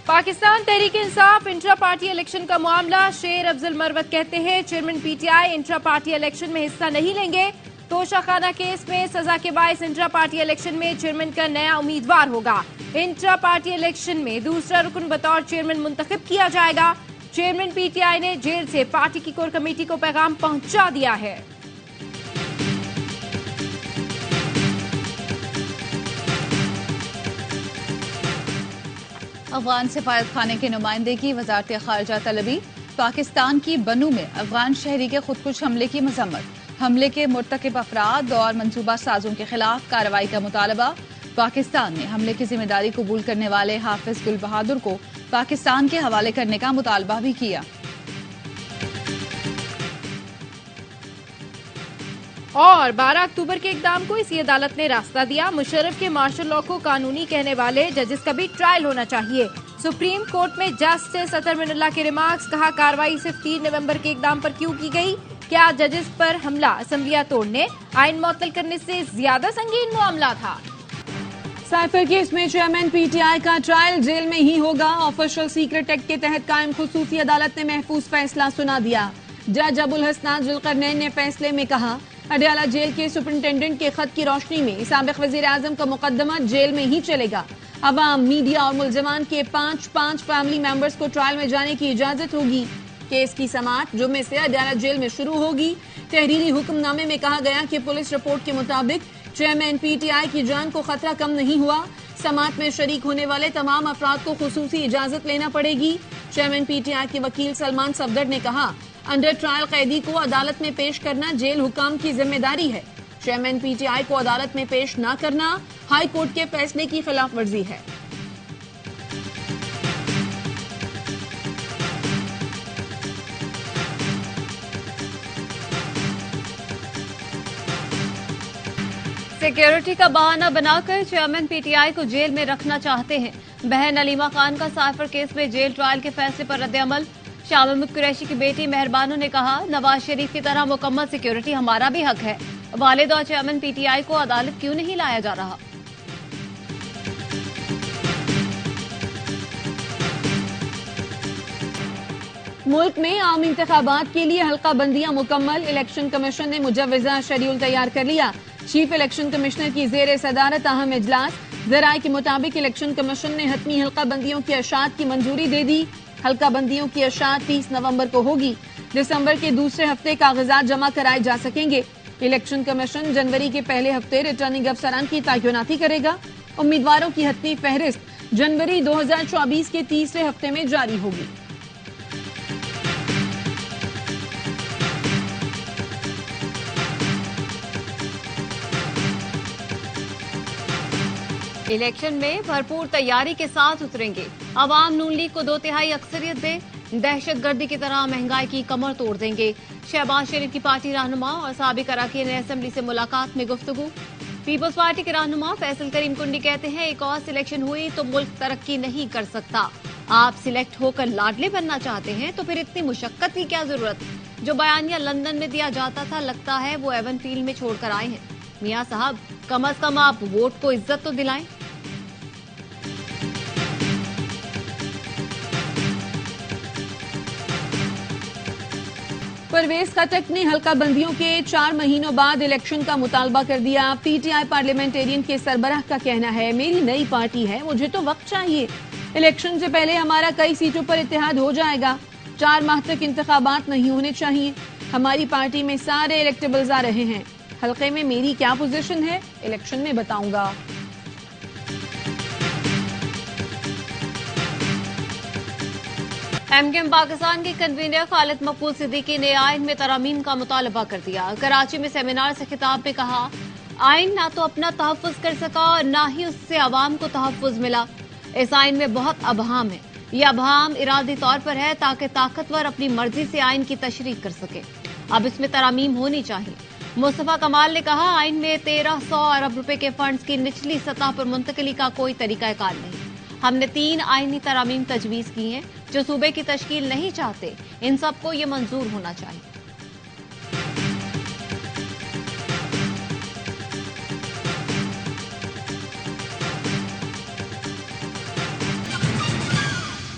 Pakistan Tehreek Insaf intra party election का मामला। शेर अफजल मरवत कहते हैं chairman PTI intra party election में हिस्सा नहीं लेंगे। तोशाखाना केस में सजा के बायस इंट्रा पार्टी इलेक्शन में चेयरमैन का नया उम्मीदवार होगा। इंट्रा पार्टी इलेक्शन में दूसरा रुकन बतौर चेयरमैन मुंतखब किया जाएगा। चेयरमैन पीटीआई ने जेल से पार्टी की कोर कमेटी को पैगाम पहुंचा दिया है। अफगान सिफारत खाने के नुमाइंदे की वजारत खारजा तलबी। पाकिस्तान की बनू में अफगान शहरी के खुदकुश हमले की मजम्मत। हमले के मुर्तकिब अफराद और मंसूबा साजों के खिलाफ कार्रवाई का मुतालबा। पाकिस्तान ने हमले की जिम्मेदारी कबूल करने वाले हाफिज गुल बहादुर को पाकिस्तान के हवाले करने का मुतालबा भी किया। और 12 अक्टूबर के इक़दाम को इसी अदालत ने रास्ता दिया। मुशर्रफ के मार्शल लॉ को कानूनी कहने वाले जजेस का भी ट्रायल होना चाहिए। सुप्रीम कोर्ट में जस्टिस अतर मिनुल्लाह के रिमार्क्स। कहा कार्रवाई सिर्फ 3 नवंबर के इक़दाम पर क्यों की गई? क्या जजेस पर हमला असम्बलियां तोड़ने, आइन मुअत्तल करने से ज्यादा संगीन मामला था? साइफर केस में चेयरमैन पीटीआई का ट्रायल जेल में ही होगा। ऑफिशियल सीक्रेट एक्ट के तहत कायम खुसूसी अदालत ने महफूज फैसला सुना दिया। जज अबुल हसनान जुल्करनैन ने फैसले में कहा अडयाला जेल के सुपरिंटेंडेंट के खत की रोशनी में साबिक वजीर आजम का मुकदमा जेल में ही चलेगा। अवाम, मीडिया और मुलजमान के 5 फैमिली मेंबर्स को ट्रायल में जाने की इजाजत होगी। केस की समाअत जुम्मे से अडयाला जेल में शुरू होगी। तहरीरी हुक्मनामे में कहा गया कि पुलिस रिपोर्ट के मुताबिक चेयरमैन पीटीआई की जान को खतरा कम नहीं हुआ। समाअत में शरीक होने वाले तमाम अफराद को खुसूसी इजाजत लेना पड़ेगी। चेयरमैन पीटीआई के वकील सलमान सफदर ने कहा अंडर ट्रायल कैदी को अदालत में पेश करना जेल हुकाम की जिम्मेदारी है। चेयरमैन पीटीआई को अदालत में पेश न करना हाई कोर्ट के फैसले की खिलाफ वर्जी है। सिक्योरिटी का बहाना बनाकर चेयरमैन पीटीआई को जेल में रखना चाहते हैं। बहन अलीमा खान का साइफर केस में जेल ट्रायल के फैसले पर रद्द-ए-अमल। शाह महमूद कुरैशी की बेटी मेहरबानो ने कहा नवाज शरीफ की तरह मुकम्मल सिक्योरिटी हमारा भी हक है। वालिद और चेयरमैन पीटीआई को अदालत क्यों नहीं लाया जा रहा? मुल्क में आम इंतखाबात के लिए हल्का बंदियां मुकम्मल। इलेक्शन कमीशन ने मुजव्वजा शेड्यूल तैयार कर लिया। चीफ इलेक्शन कमिश्नर की जेर सदारत अहम इजलास। जराये के मुताबिक इलेक्शन कमीशन ने हतमी हल्का बंदियों की अशात की मंजूरी दे दी। हल्का बंदियों की अशात 30 नवंबर को होगी। दिसंबर के दूसरे हफ्ते कागजात जमा कराए जा सकेंगे। इलेक्शन कमीशन जनवरी के पहले हफ्ते रिटर्निंग अफसरान की तैनाती करेगा। उम्मीदवारों की हतमी फहरिस्त जनवरी 2024 के तीसरे हफ्ते में जारी होगी। इलेक्शन में भरपूर तैयारी के साथ उतरेंगे। अवाम नून लीग को 2/3 अक्सरियत दे। दहशतगर्दी की तरह महंगाई की कमर तोड़ देंगे। शहबाज शरीफ की पार्टी रहनुमा और साबिक अरकान असेंबली से मुलाकात में गुफ्तगू। पीपल्स पार्टी के रहनुमा फैसल करीम कुंडी कहते हैं एक और सिलेक्शन हुई तो मुल्क तरक्की नहीं कर सकता। आप सिलेक्ट होकर लाडले बनना चाहते हैं तो फिर इतनी मुशक्कत की क्या जरूरत? जो बयानिया लंदन में दिया जाता था लगता है वो एवन फील्ड में छोड़कर आए हैं। मियां साहब कम अज कम आप वोट को इज्जत तो दिलाएं। परवेज खटक ने हल्का बंदियों के 4 महीनों बाद इलेक्शन का मुतालबा कर दिया। पीटीआई पार्लियामेंटेरियन के सरबराह का कहना है मेरी नई पार्टी है, मुझे तो वक्त चाहिए। इलेक्शन से पहले हमारा कई सीटों पर इत्तेहाद हो जाएगा। 4 माह तक इंतखाबात नहीं होने चाहिए। हमारी पार्टी में सारे इलेक्टेबल्स आ रहे हैं। हल्के में मेरी क्या पोजीशन है इलेक्शन में बताऊंगा। एमकेएम पाकिस्तान के कन्वीनर खालिद मकबूल सिद्दीकी ने आइन में तरामीम का मुतालबा कर दिया। कराची में सेमिनार से खिताब में कहा आइन ना तो अपना तहफ़्फ़ुज़ कर सका और ना ही उससे अवाम को तहफ़्फ़ुज़ मिला। इस आइन में बहुत अबहाम है। यह अबहाम इरादी तौर पर है ताकि ताकतवर अपनी मर्जी से आइन की तशरीह कर सके। अब इसमें तरामीम होनी चाहिए। मुस्तफा कमाल ने कहा आइन में 1300 अरब रुपए के फंड्स की निचली सतह पर मुंतकली का कोई तरीकाकार नहीं। हमने 3 आईनी तरामीम तजवीज की हैं जो सूबे की तश्कील नहीं चाहते। इन सबको ये मंजूर होना चाहिए।